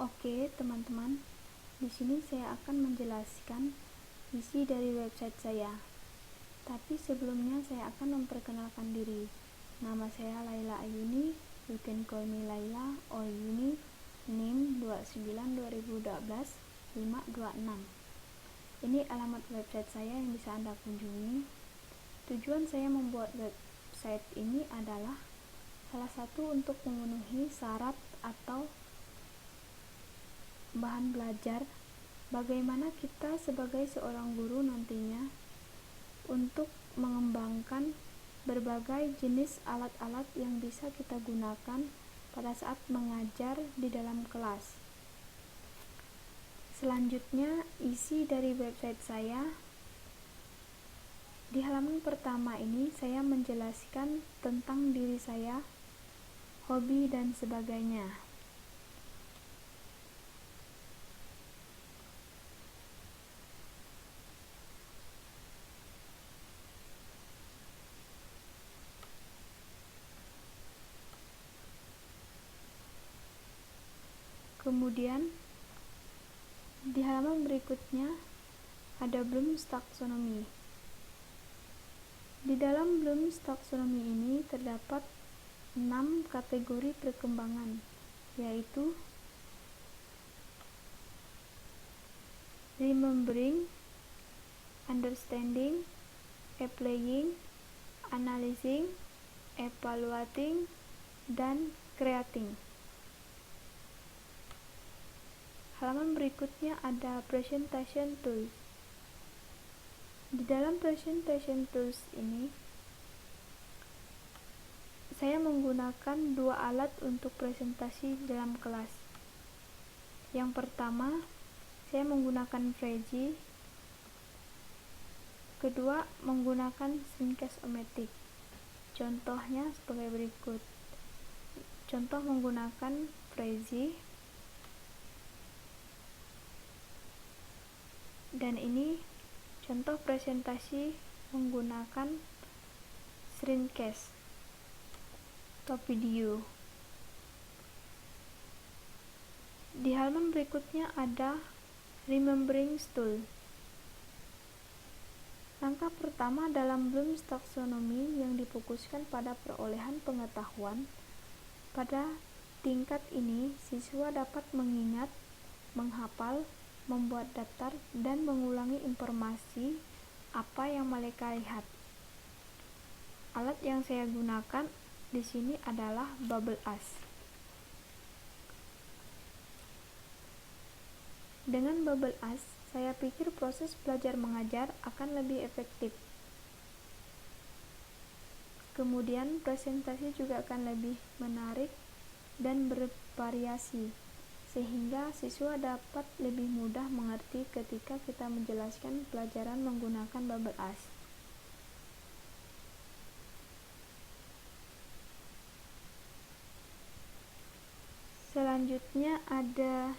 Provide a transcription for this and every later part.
Oke, teman-teman. Di sini saya akan menjelaskan isi dari website saya. Tapi sebelumnya saya akan memperkenalkan diri. Nama saya Laila Ayuni. You can call me Laila or Yuni. NIM 29/2012-526. Ini alamat website saya yang bisa Anda kunjungi. Tujuan saya membuat website ini adalah salah satu untuk memenuhi syarat atau bahan belajar bagaimana kita sebagai seorang guru nantinya untuk mengembangkan berbagai jenis alat-alat yang bisa kita gunakan pada saat mengajar di dalam kelas. Selanjutnya, isi dari website saya. Di halaman pertama ini saya menjelaskan tentang diri saya, hobi dan sebagainya. Kemudian di halaman berikutnya ada Bloom's Taxonomy. Di dalam Bloom's Taxonomy ini terdapat 6 kategori perkembangan, yaitu remembering, understanding, applying, analyzing, evaluating, dan creating. Halaman berikutnya ada presentation tools. Di dalam presentation tools ini, saya menggunakan 2 alat untuk presentasi dalam kelas. Yang pertama, saya menggunakan Prezi. Kedua, menggunakan Screencast-O-Matic. Contohnya sebagai berikut. Contoh menggunakan Prezi. Dan ini contoh presentasi menggunakan Screencast atau video. Di halaman berikutnya ada remembering tool. Langkah pertama dalam Bloom's Taxonomy yang difokuskan pada perolehan pengetahuan. Pada tingkat ini, siswa dapat mengingat, menghafal, membuat daftar, dan mengulangi informasi apa yang mereka lihat. Alat yang saya gunakan di sini adalah Bubble.as. Dengan Bubble.as, saya pikir proses belajar mengajar akan lebih efektif. Kemudian presentasi juga akan lebih menarik dan bervariasi, sehingga siswa dapat lebih mudah mengerti ketika kita menjelaskan pelajaran menggunakan Bubble.as. Selanjutnya ada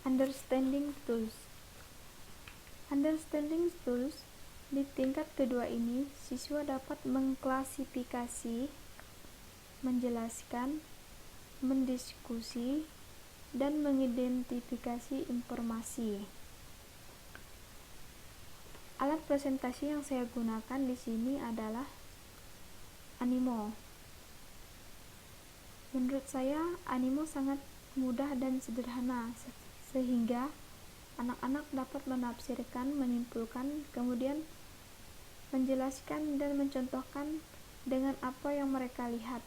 understanding tools. Understanding tools di tingkat kedua ini, siswa dapat mengklasifikasi, menjelaskan, mendiskusi, dan mengidentifikasi informasi. Alat presentasi yang saya gunakan di sini adalah Animo. Menurut saya, Animo sangat mudah dan sederhana, sehingga anak-anak dapat menafsirkan, menyimpulkan, kemudian menjelaskan dan mencontohkan dengan apa yang mereka lihat.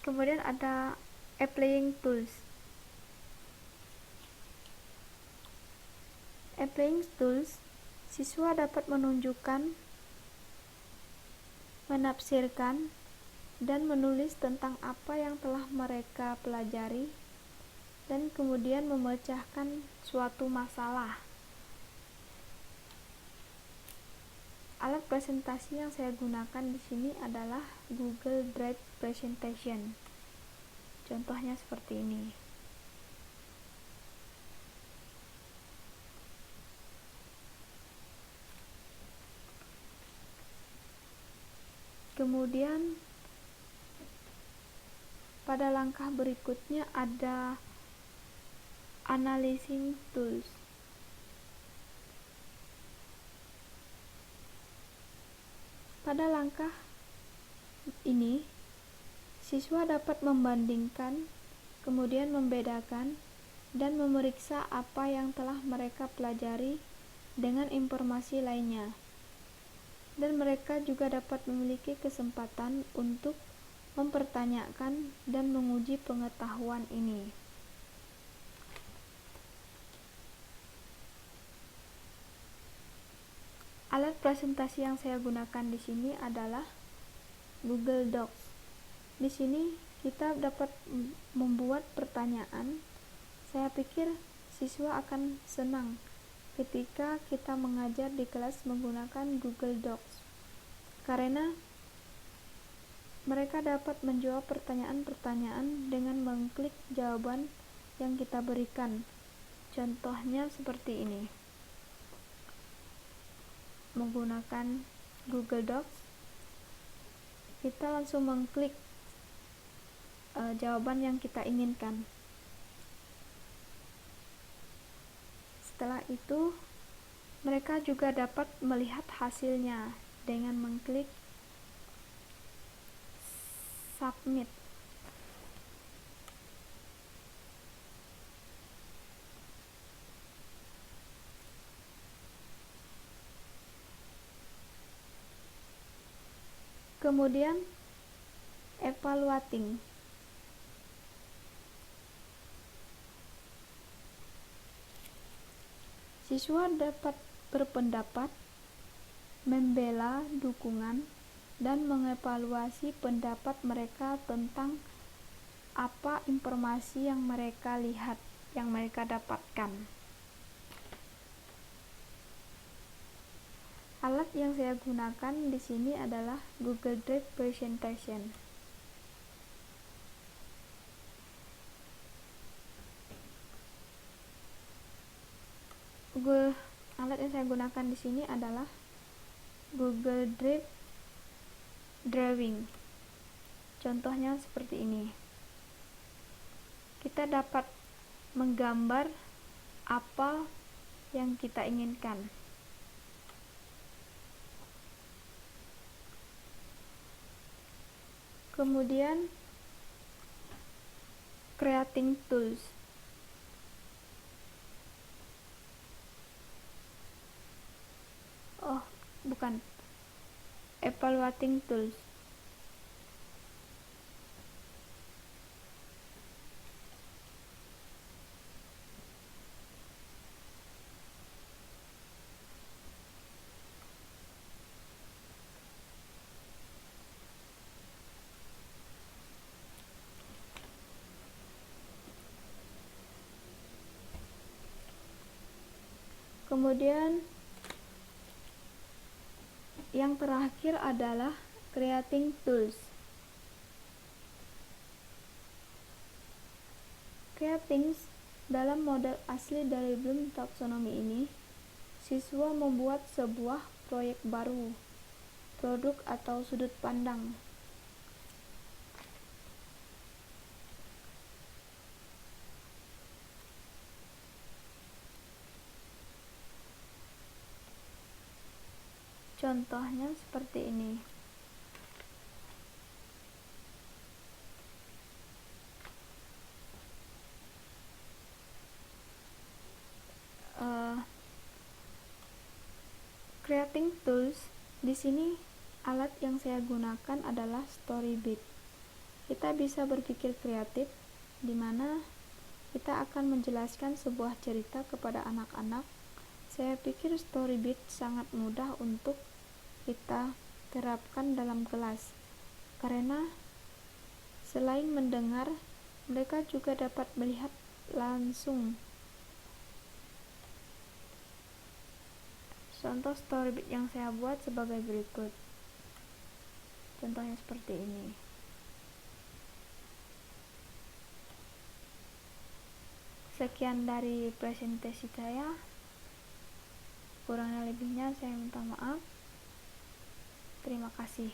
Kemudian ada applying tools. Applying tools, siswa dapat menunjukkan, menafsirkan, dan menulis tentang apa yang telah mereka pelajari, dan kemudian memecahkan suatu masalah. Alat presentasi yang saya gunakan di sini adalah Google Drive Presentation. Contohnya seperti ini. Kemudian pada langkah berikutnya ada analyzing tools. Pada langkah ini, siswa dapat membandingkan, kemudian membedakan, dan memeriksa apa yang telah mereka pelajari dengan informasi lainnya. Dan mereka juga dapat memiliki kesempatan untuk mempertanyakan dan menguji pengetahuan ini. Alat presentasi yang saya gunakan di sini adalah Google Docs. Di sini kita dapat membuat pertanyaan. Saya pikir siswa akan senang ketika kita mengajar di kelas menggunakan Google Docs, karena mereka dapat menjawab pertanyaan-pertanyaan dengan mengklik jawaban yang kita berikan. Contohnya seperti ini. Menggunakan Google Docs, kita langsung mengklik jawaban yang kita inginkan. Setelah itu, mereka juga dapat melihat hasilnya dengan mengklik submit. Kemudian evaluating. Siswa dapat berpendapat, membela dukungan, dan mengevaluasi pendapat mereka tentang apa informasi yang mereka lihat, yang mereka dapatkan. Alat yang saya gunakan di sini adalah Google Drive Presentation. Alat yang saya gunakan di sini adalah Google Drive Drawing. Contohnya seperti ini. Kita dapat menggambar apa yang kita inginkan. Kemudian creating tools. Evaluating tools. Kemudian yang terakhir adalah creating tools. Creating dalam model asli dari Bloom Taxonomy ini, siswa membuat sebuah proyek baru, produk atau sudut pandang. Contohnya seperti ini. Creating tools, di sini alat yang saya gunakan adalah Storybit. Kita bisa berpikir kreatif, di mana kita akan menjelaskan sebuah cerita kepada anak-anak. Saya pikir Storybit sangat mudah untuk kita terapkan dalam kelas, karena selain mendengar, mereka juga dapat melihat langsung. Contoh Storybit yang saya buat sebagai berikut. Contohnya seperti ini. Sekian dari presentasi saya. Kurang lebihnya saya minta maaf. Terima kasih.